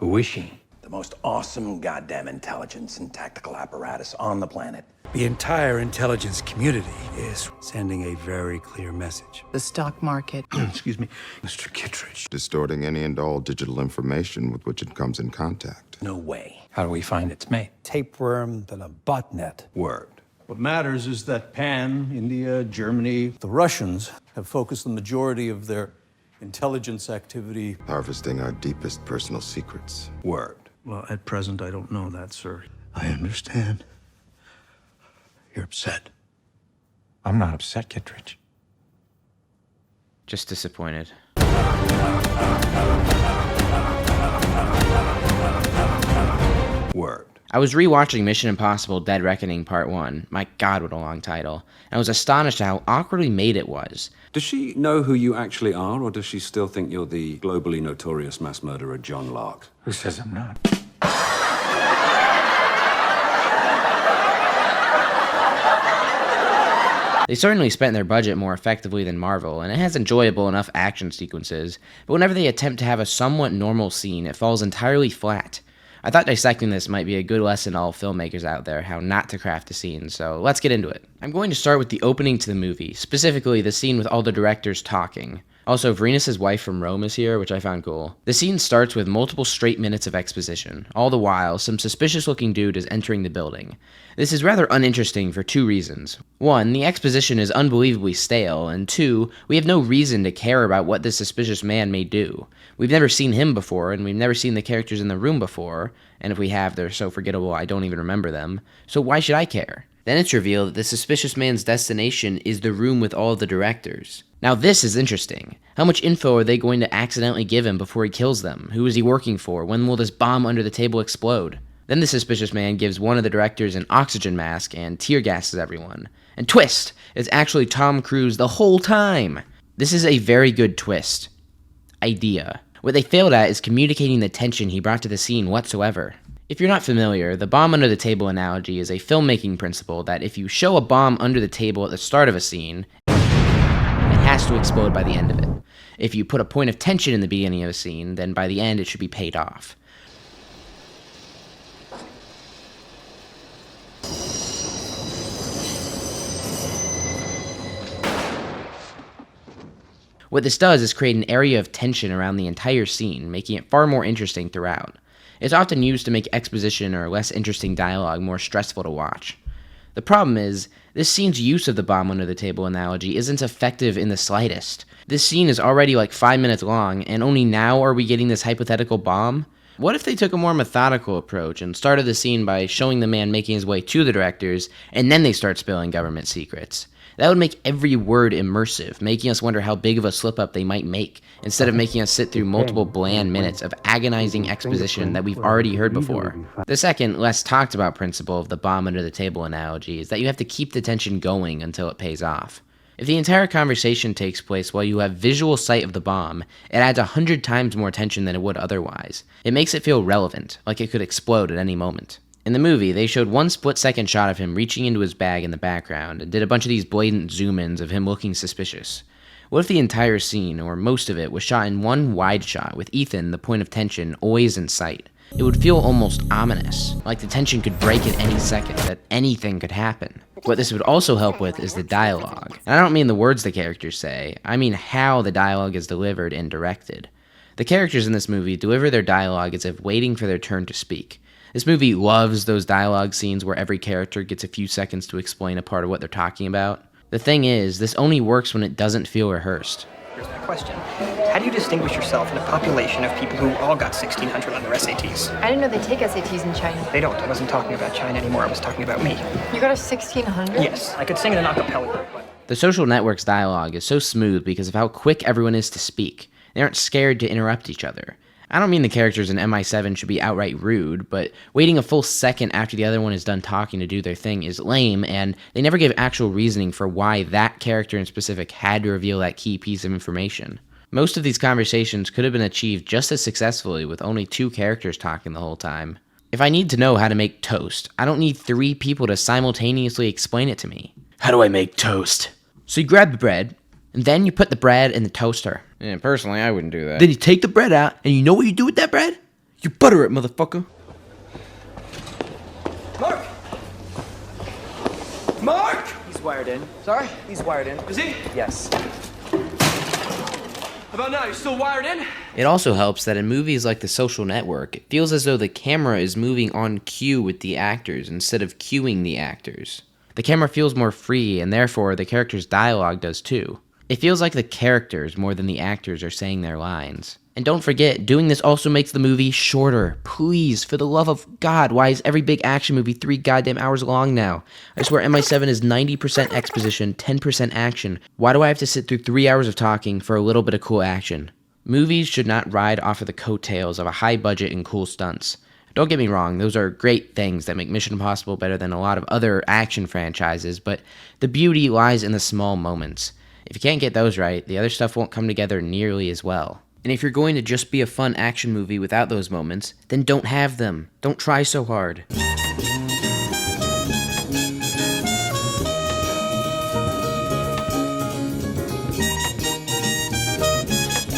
Who is she? The most awesome goddamn intelligence and tactical apparatus on the planet. The entire intelligence community is sending a very clear message. The stock market. Excuse me, Mr. Kittredge. Distorting any and all digital information with which it comes in contact. No way. How do we find its mate? Tapeworm than a botnet. Word. What matters is that Pan, India, Germany, the Russians have focused the majority of their intelligence activity. Harvesting our deepest personal secrets. Word. Well, at present, I don't know that, sir. I understand. You're upset. I'm not upset, Kittredge. Just disappointed. Word. I was rewatching Mission Impossible Dead Reckoning Part 1. My god, what a long title. And I was astonished at how awkwardly made it was. Does she know who you actually are, or does she still think you're the globally notorious mass murderer John Lark? Who says I'm not? They certainly spent their budget more effectively than Marvel, and it has enjoyable enough action sequences, but whenever they attempt to have a somewhat normal scene, it falls entirely flat. I thought dissecting this might be a good lesson to all filmmakers out there, how not to craft a scene, so let's get into it. I'm going to start with the opening to the movie, specifically the scene with all the directors talking. Also, Verenus' wife from Rome is here, which I found cool. The scene starts with multiple straight minutes of exposition. All the while, some suspicious-looking dude is entering the building. This is rather uninteresting for two reasons. One, the exposition is unbelievably stale, and two, we have no reason to care about what this suspicious man may do. We've never seen him before, and we've never seen the characters in the room before, and if we have, they're so forgettable I don't even remember them, so why should I care? Then it's revealed that the suspicious man's destination is the room with all the directors. Now this is interesting. How much info are they going to accidentally give him before he kills them? Who is he working for? When will this bomb under the table explode? Then the suspicious man gives one of the directors an oxygen mask and tear gases everyone. And twist! It's actually Tom Cruise the whole time! This is a very good twist. Idea. What they failed at is communicating the tension he brought to the scene whatsoever. If you're not familiar, the bomb under the table analogy is a filmmaking principle that if you show a bomb under the table at the start of a scene, it has to explode by the end of it. If you put a point of tension in the beginning of a scene, then by the end it should be paid off. What this does is create an area of tension around the entire scene, making it far more interesting throughout. It's often used to make exposition or less interesting dialogue more stressful to watch. The problem is, this scene's use of the bomb under the table analogy isn't effective in the slightest. This scene is already like 5 minutes long, and only now are we getting this hypothetical bomb? What if they took a more methodical approach and started the scene by showing the man making his way to the directors, and then they start spilling government secrets? That would make every word immersive, making us wonder how big of a slip-up they might make, instead of making us sit through multiple bland minutes of agonizing exposition that we've already heard before. The second, less talked about principle of the bomb under the table analogy is that you have to keep the tension going until it pays off. If the entire conversation takes place while you have visual sight of the bomb, it adds 100 times more tension than it would otherwise. It makes it feel relevant, like it could explode at any moment. In the movie, they showed one split-second shot of him reaching into his bag in the background, and did a bunch of these blatant zoom-ins of him looking suspicious. What if the entire scene, or most of it, was shot in one wide shot, with Ethan, the point of tension, always in sight? It would feel almost ominous, like the tension could break at any second, that anything could happen. What this would also help with is the dialogue. And I don't mean the words the characters say, I mean how the dialogue is delivered and directed. The characters in this movie deliver their dialogue as if waiting for their turn to speak. This movie loves those dialogue scenes where every character gets a few seconds to explain a part of what they're talking about. The thing is, this only works when it doesn't feel rehearsed. Here's my question. How do you distinguish yourself in a population of people who all got 1600 on their SATs? I didn't know they take SATs in China. They don't. I wasn't talking about China anymore. I was talking about me. You got a 1600? Yes. I could sing in an a cappella group, but... The Social Network's dialogue is so smooth because of how quick everyone is to speak. They aren't scared to interrupt each other. I don't mean the characters in MI7 should be outright rude, but waiting a full second after the other one is done talking to do their thing is lame, and they never give actual reasoning for why that character in specific had to reveal that key piece of information. Most of these conversations could have been achieved just as successfully with only 2 characters talking the whole time. If I need to know how to make toast, I don't need 3 people to simultaneously explain it to me. How do I make toast? So you grab the bread, and then you put the bread in the toaster. Yeah, personally, I wouldn't do that. Then you take the bread out, and you know what you do with that bread? You butter it, motherfucker. Mark! Mark! He's wired in. Sorry? He's wired in. Is he? Yes. How about now? You still wired in? It also helps that in movies like The Social Network, it feels as though the camera is moving on cue with the actors instead of cueing the actors. The camera feels more free, and therefore the character's dialogue does too. It feels like the characters more than the actors are saying their lines. And don't forget, doing this also makes the movie shorter. Please, for the love of God, why is every big action movie 3 goddamn hours long now? I swear MI7 is 90% exposition, 10% action. Why do I have to sit through 3 hours of talking for a little bit of cool action? Movies should not ride off of the coattails of a high budget and cool stunts. Don't get me wrong, those are great things that make Mission Impossible better than a lot of other action franchises, but the beauty lies in the small moments. If you can't get those right, the other stuff won't come together nearly as well. And if you're going to just be a fun action movie without those moments, then don't have them. Don't try so hard.